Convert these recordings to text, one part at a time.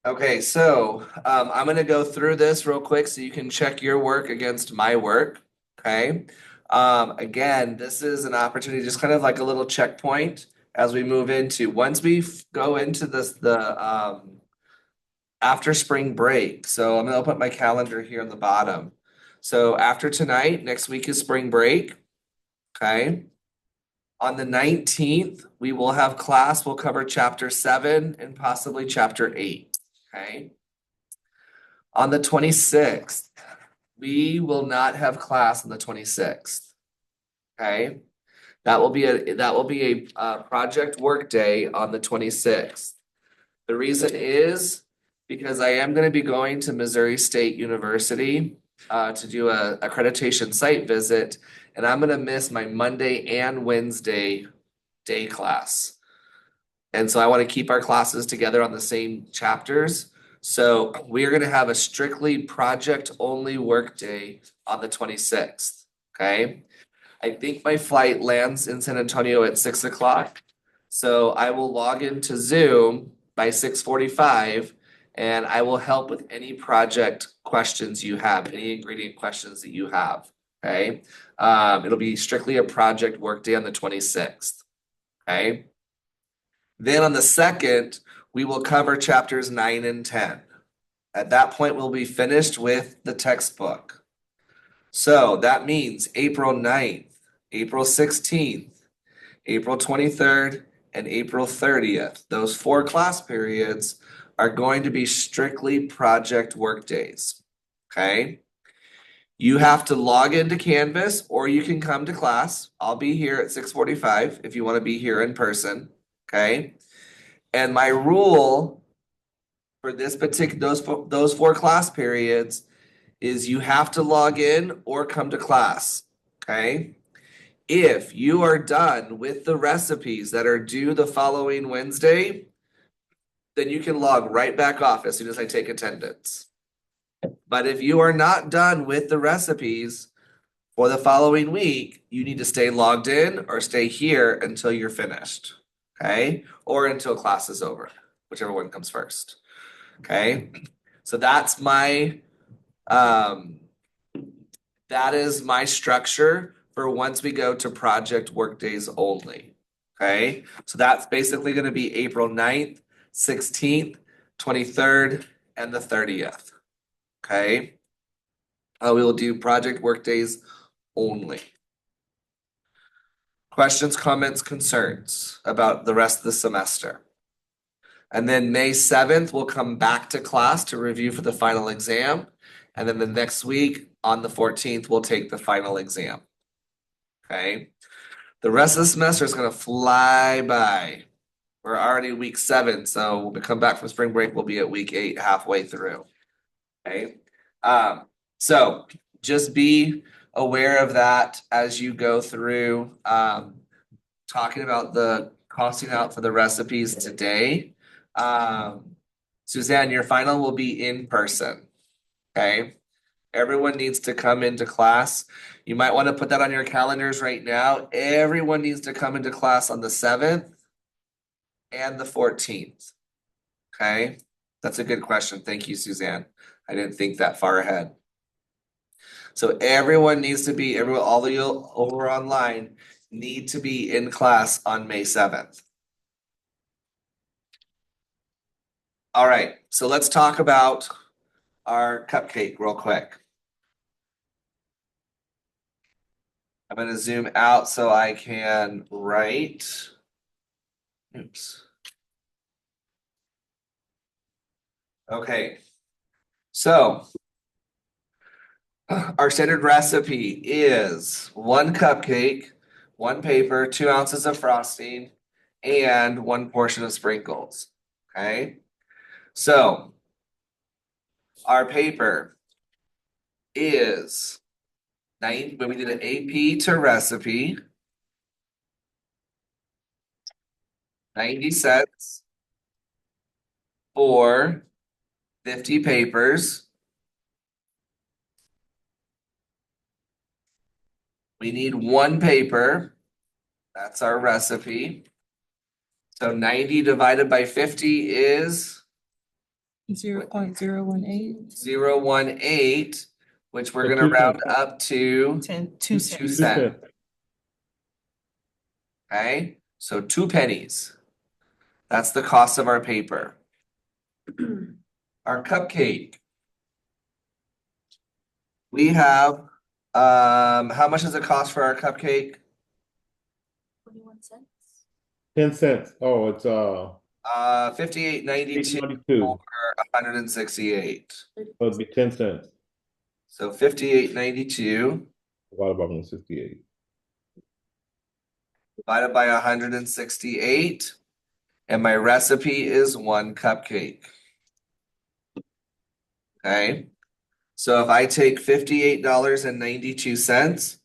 Okay, so I'm going to go through this real quick so you can check your work against my work. Okay. Again, this is an opportunity, just kind of like a little checkpoint as we move into once we go into the after spring break. So I'm going to open up my calendar here on the bottom. So after tonight, next week is spring break. Okay. On the 19th, we will have class. We'll cover chapter 7 and possibly chapter 8. Okay. On the 26th, we will not have class on the 26th. Okay. That will be a project work day on the 26th. The reason is because I am going to be going to Missouri State University to do a accreditation site visit, and I'm going to miss my Monday and Wednesday day class. And so I want to keep our classes together on the same chapters. So we are going to have a strictly project only work day on the 26th. Okay. I think my flight lands in San Antonio at 6 o'clock. So I will log into Zoom by 6:45 and I will help with any project questions you have, any ingredient questions that you have. Okay. It'll be strictly a project work day on the 26th. Okay. Then on the 2nd, we will cover chapters 9 and 10. At that point, we'll be finished with the textbook. So that means April 9th, April 16th, April 23rd, and April 30th. Those 4 class periods are going to be strictly project work days. Okay. You have to log into Canvas or you can come to class. I'll be here at 6:45 if you want to be here in person. Okay. And my rule for this particular those 4 class periods is you have to log in or come to class. Okay. If you are done with the recipes that are due the following Wednesday, then you can log right back off as soon as I take attendance. But if you are not done with the recipes for the following week, you need to stay logged in or stay here until you're finished. Okay. Or until class is over, whichever one comes first. Okay. So um, that is my structure for once we go to project work days only. Okay. So that's basically going to be April 9th, 16th, 23rd, and the 30th. Okay. We will do project work days only. Questions, comments, concerns about the rest of the semester. And then May 7th, we'll come back to class to review for the final exam. And then the next week on the 14th, we'll take the final exam. Okay. The rest of the semester is going to fly by. We're already week 7, so when we come back from spring break, we'll be at week 8, halfway through. Okay. So just be aware of that as you go through talking about the costing out for the recipes today. Suzanne, your final will be in person. Okay. Everyone needs to come into class. You might want to put that on your calendars right now. Everyone needs to come into class on the 7th and the 14th. Okay. That's a good question. Thank you, Suzanne. I didn't think that far ahead. So everyone needs to be, all of you over online need to be in class on May 7th. All right, so let's talk about our cupcake real quick. I'm going to zoom out so I can write. Oops. Okay, so our standard recipe is 1 cupcake, 1 paper, 2 ounces of frosting, and 1 portion of sprinkles. Okay, so our paper is when we did an AP to recipe, 90 cents for 50 papers. We need 1 paper. That's our recipe. So 90 divided by 50 is 0.018. 0.018, which we're So gonna 2 round cents. up to 2 2 cents. 2 cents. cents. Okay, so 2 pennies. That's the cost of our paper. Our cupcake. We have, how much does it cost for our cupcake? 21 cents. 10 cents. Oh, it's 58.92 8.92. or 168. So it'd be 10 cents. So 58.92 Divided by 168. divided by 168, and my recipe is 1 cupcake. Okay, so if I take $58.92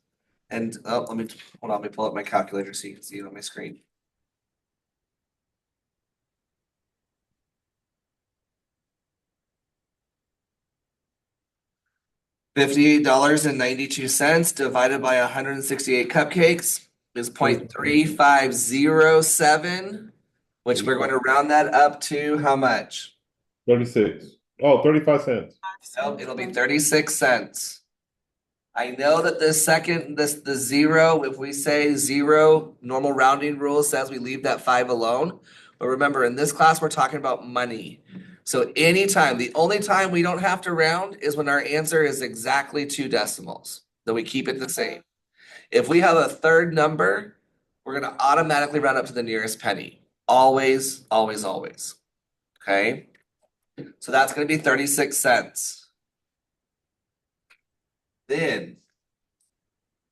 and hold on, let me pull up my calculator so you can see it on my screen. $58.92 divided by 168 cupcakes is 0.3507, which we're going to round that up to how much? 36. Oh, 35 cents. Nope, it'll be 36 cents. I know that the zero, if we say zero, normal rounding rule says we leave that 5 alone. But remember, in this class, we're talking about money. So anytime, the only time we don't have to round is when our answer is exactly 2 decimals. Then we keep it the same. If we have a third number, we're gonna automatically round up to the nearest penny. Always, always, always. Okay? So that's gonna be 36 cents. Then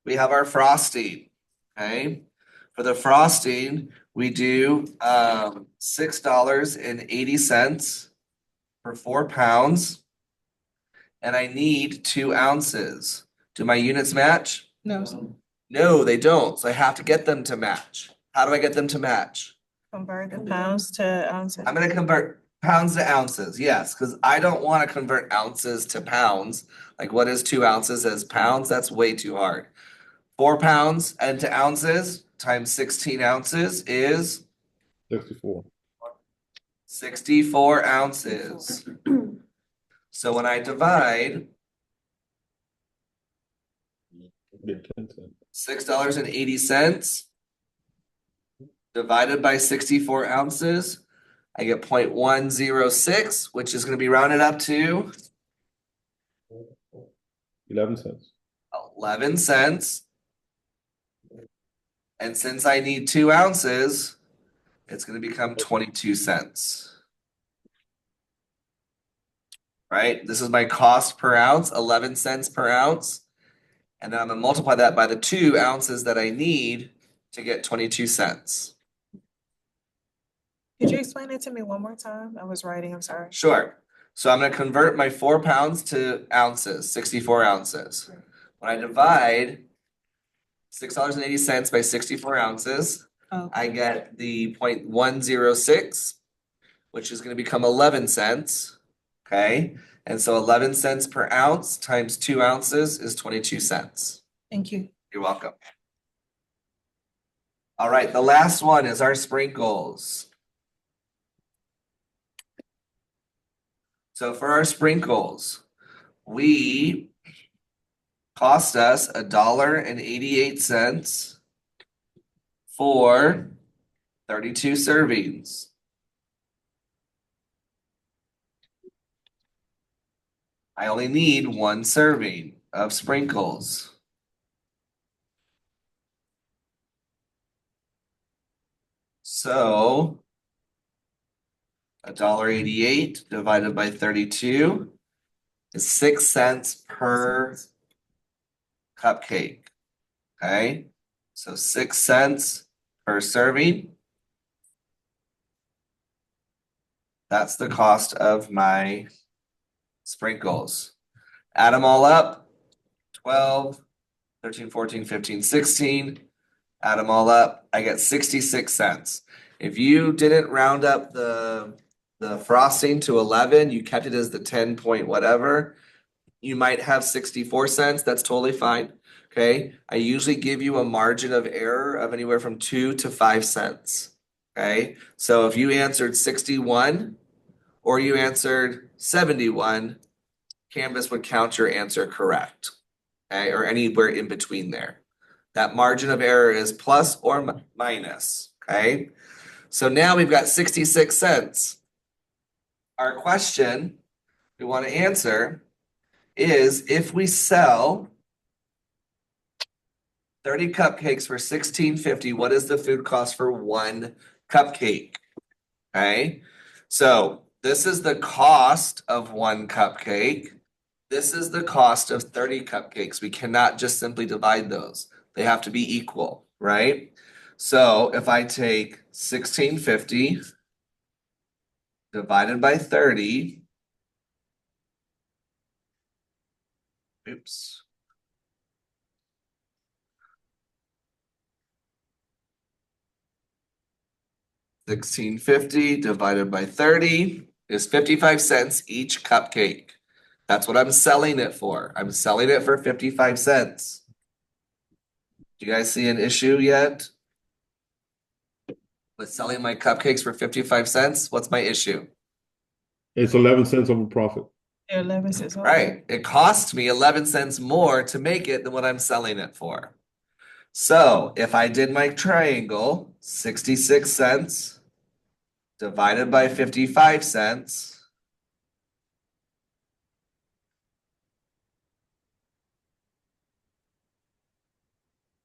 we have our frosting. Okay? For the frosting, we do $6.80 for 4 pounds. And I need 2 ounces. Do my units match? No. No, they don't. So I have to get them to match. How do I get them to match? Convert the pounds to ounces. I'm gonna convert pounds to ounces, yes, because I don't want to convert ounces to pounds. Like what is 2 ounces as pounds? That's way too hard. 4 pounds and to ounces times 16 ounces is 64. 64 ounces. So when I divide Get 10 cents. $6.80 divided by 64 ounces, I get 0.106, which is going to be rounded up to 11 cents. 11 cents. And since I need 2 ounces, it's going to become 22 cents. Right? This is my cost per ounce, 11 cents per ounce. And then I'm going to multiply that by the 2 ounces that I need to get 22 cents. Could you explain it to me one more time? I was writing, I'm sorry. Sure. So I'm going to convert my 4 pounds to ounces, 64 ounces. When I divide $6.80 by 64 ounces, I get the 0.106, which is going to become 11 cents. Okay. And so 11 cents per ounce times 2 ounces is 22 cents. Thank you. You're welcome. All right. The last one is our sprinkles. So for our sprinkles, we cost us $1.88 for 32 servings. I only need 1 serving of sprinkles. So $1.88 divided by 32 is 6 cents per cupcake. Okay, so 6 cents per serving. That's the cost of my sprinkles. Add them all up, 12, 13, 14, 15, 16. Add them all up, I get 66 cents. If you didn't round up the frosting to 11, you kept it as the 10 point whatever, you might have 64 cents. That's totally fine. Okay. I usually give you a margin of error of anywhere from 2 to 5 cents. Okay. So if you answered 61 or you answered 71, Canvas would count your answer correct. Okay, or anywhere in between there. That margin of error is plus or minus. Okay, so now we've got 66 cents. Our question we want to answer is if we sell 30 cupcakes for $16.50, what is the food cost for one cupcake? Okay, so this is the cost of one cupcake. This is the cost of 30 cupcakes. We cannot just simply divide those. They have to be equal, right? So if I take 16.50 divided by 30, oops. $16.50 divided by 30 is 55 cents each cupcake. That's what I'm selling it for. I'm selling it for 55 cents. Do you guys see an issue yet with selling my cupcakes for 55 cents? What's my issue? It's 11 cents of a profit. 11 cents. over. Right. It cost me 11 cents more to make it than what I'm selling it for. So if I did my triangle, 66 cents divided by 55 cents.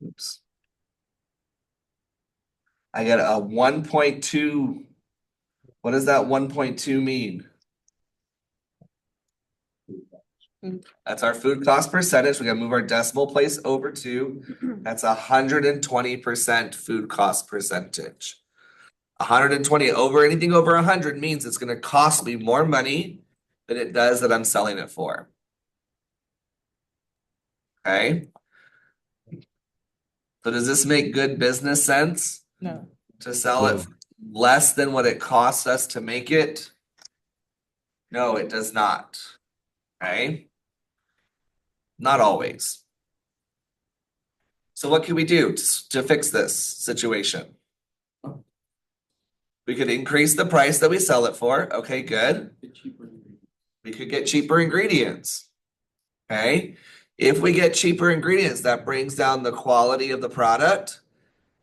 Oops. I get a 1.2. What does that 1.2 mean? That's our food cost percentage. We gotta move our decimal place over 2. That's 120% food cost percentage. 120 over anything over 100 means it's gonna cost me more money than it does that I'm selling it for. Okay? So does this make good business sense No. to sell it less than what it costs us to make it? No, it does not. Okay? Not always. So what can we do to fix this situation? We could increase the price that we sell it for. Okay, good. We could get cheaper ingredients. Okay? If we get cheaper ingredients, that brings down the quality of the product.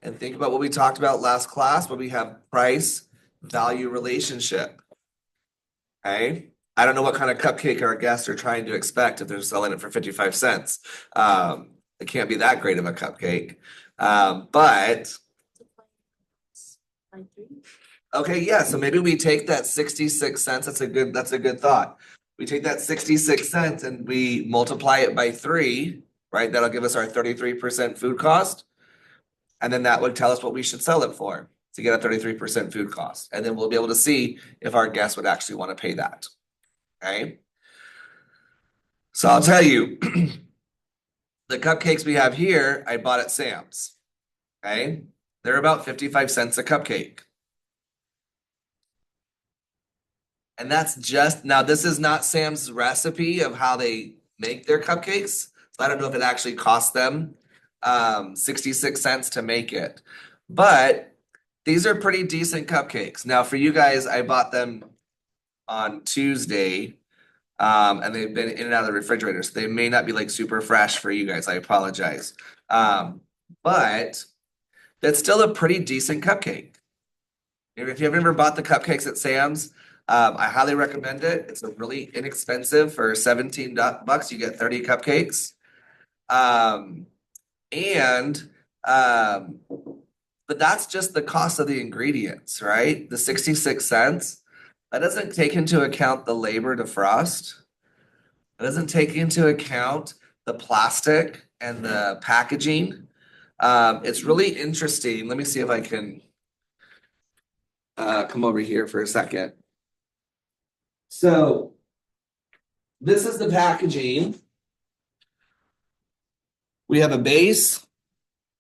And think about what we talked about last class, where we have price value relationship. Okay? I don't know what kind of cupcake our guests are trying to expect if they're selling it for 55 cents. It can't be that great of a cupcake. But okay, yeah, so maybe we take that 66 cents. That's a good thought. We take that 66 cents and we multiply it by 3, right? That'll give us our 33% food cost. And then that would tell us what we should sell it for to get a 33% food cost. And then we'll be able to see if our guests would actually want to pay that. Okay. So I'll tell you, the cupcakes we have here, I bought at Sam's. Okay. They're about 55 cents a cupcake. And that's just, now this is not Sam's recipe of how they make their cupcakes. So I don't know if it actually costs them 66 cents to make it. But these are pretty decent cupcakes. Now for you guys, I bought them on Tuesday. And they've been in and out of the refrigerator, so they may not be like super fresh for you guys. I apologize. But that's still a pretty decent cupcake. If you've ever bought the cupcakes at Sam's, I highly recommend it. It's a really inexpensive for $17. You get 30 cupcakes. But that's just the cost of the ingredients, right? The 66 cents. That doesn't take into account the labor to frost. It doesn't take into account the plastic and the packaging. It's really interesting. Let me see if I can come over here for a second. So this is the packaging. We have a base.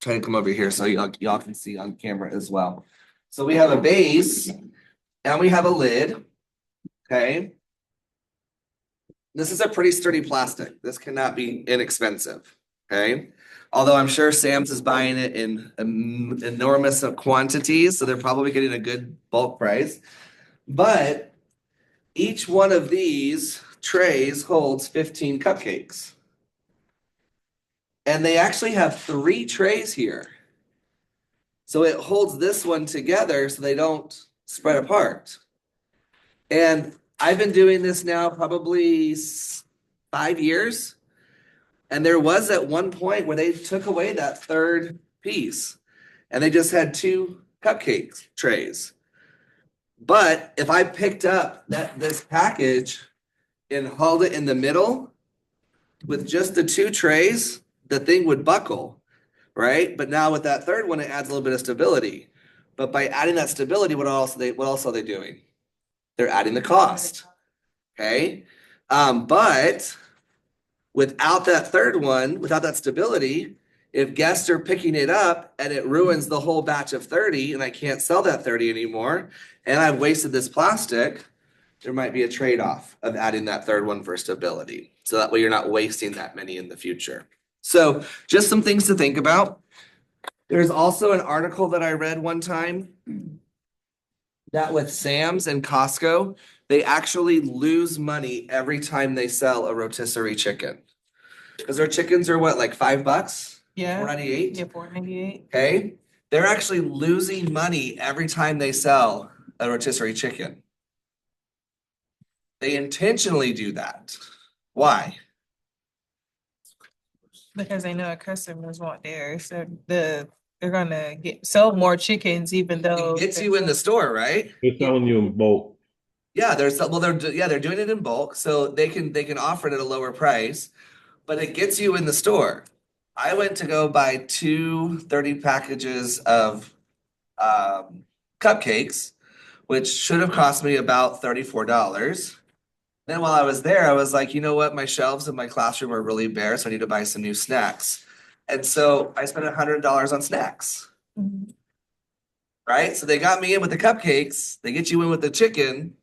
Try to come over here so y'all can see on camera as well. So we have a base and we have a lid. Okay. This is a pretty sturdy plastic. This cannot be inexpensive. Okay. Although I'm sure Sam's is buying it in enormous quantities, so they're probably getting a good bulk price. But Each one of these trays holds 15 cupcakes. And they actually have 3 trays here. So it holds this one together so they don't spread apart. And I've been doing this now probably 5 years. And there was at one point where they took away that third piece and they just had 2 cupcake trays. But if I picked up this package and held it in the middle with just the 2 trays, the thing would buckle, right? But now with that third one, it adds a little bit of stability. But by adding that stability, what else are they doing? They're adding the cost. Okay. But without that third one, without that stability, if guests are picking it up and it ruins the whole batch of 30 and I can't sell that 30 anymore, and I've wasted this plastic, there might be a trade-off of adding that third one for stability. So that way you're not wasting that many in the future. So just some things to think about. There's also an article that I read one time that with Sam's and Costco, they actually lose money every time they sell a rotisserie chicken. Because their chickens are what, like $5? Yeah. $4.98? Yeah, $4.98. Okay. They're actually losing money every time they sell a rotisserie chicken. They intentionally do that. Why? Because they know our customers want theirs, so they're gonna sell more chickens, even though It gets you in the store, right? They're selling you in bulk. Yeah, they're doing it in bulk, so they can offer it at a lower price, but it gets you in the store. I went to go buy 2 30 packages of cupcakes, which should have cost me about $34. Then while I was there, I was like, you know what? My shelves in my classroom are really bare, so I need to buy some new snacks. And so I spent $100 on snacks, Mhm. right? So they got me in with the cupcakes. They get you in with the chicken.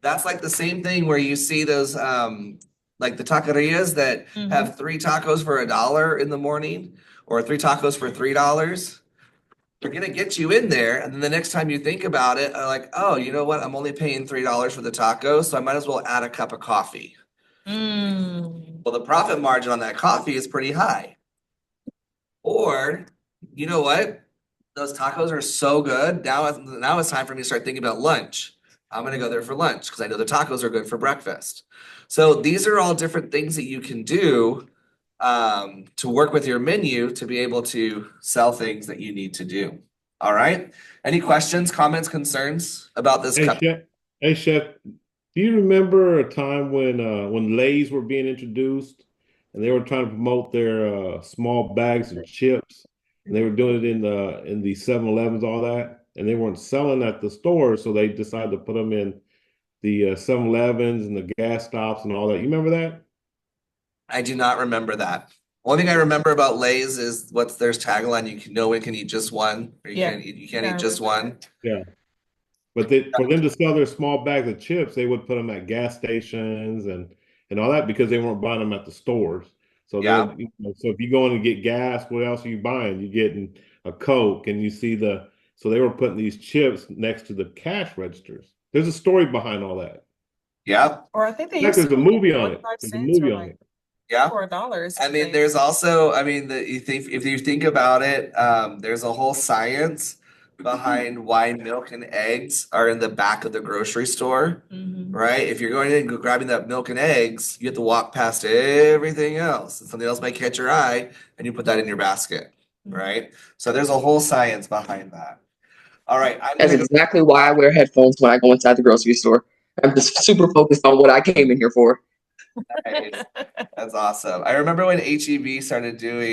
That's like the same thing where you see those like the taquerias that have 3 tacos for $1 in the morning or 3 tacos for $3. They're gonna get you in there, and then the next time you think about it, like, oh, you know what? I'm only paying $3 for the tacos, so I might as well add a cup of coffee. Mm. Well, the profit margin on that coffee is pretty high. Or, you know what? Those tacos are so good. Now it's time for me to start thinking about lunch. I'm gonna go there for lunch because I know the tacos are good for breakfast. So these are all different things that you can do to work with your menu to be able to sell things that you need to do. All right. Any questions, comments, concerns about this Hey, cup? Chef. Hey, Chef. Do you remember a time when Lay's were being introduced and they were trying to promote their small bags of chips and they were doing it in the 7-Elevens, all that, and they weren't selling at the stores, so they decided to put them in the 7-Elevens and the gas stops and all that. You remember that? I do not remember that. Only thing I remember about Lay's is what's their tagline, no one can eat just one, or Yeah. you can't I eat just remember one. Yeah. But for them to sell their small bags of chips, they would put them at gas stations and all that because they weren't buying them at the stores. So they Yeah. would, so if you go in and get gas, what else are you buying? You're getting a Coke, and you see so they were putting these chips next to the cash registers. There's a story behind all that. Yeah. Or I think they In fact, used there's to a be movie on it. 45 There's a cents movie or on like it. Yeah. $4. I mean, there's also, I mean, if you think about it, there's a whole science behind why milk and eggs are in the back of the grocery store, right? If you're going in and grabbing that milk and eggs, you have to walk past everything else, and something else might catch your eye, and you put that in your basket, right? So there's a whole science behind that. All right, That's exactly why I wear headphones when I go inside the grocery store. I'm just super focused on what I came in here for. Nice. That's awesome. I remember when HEB started doing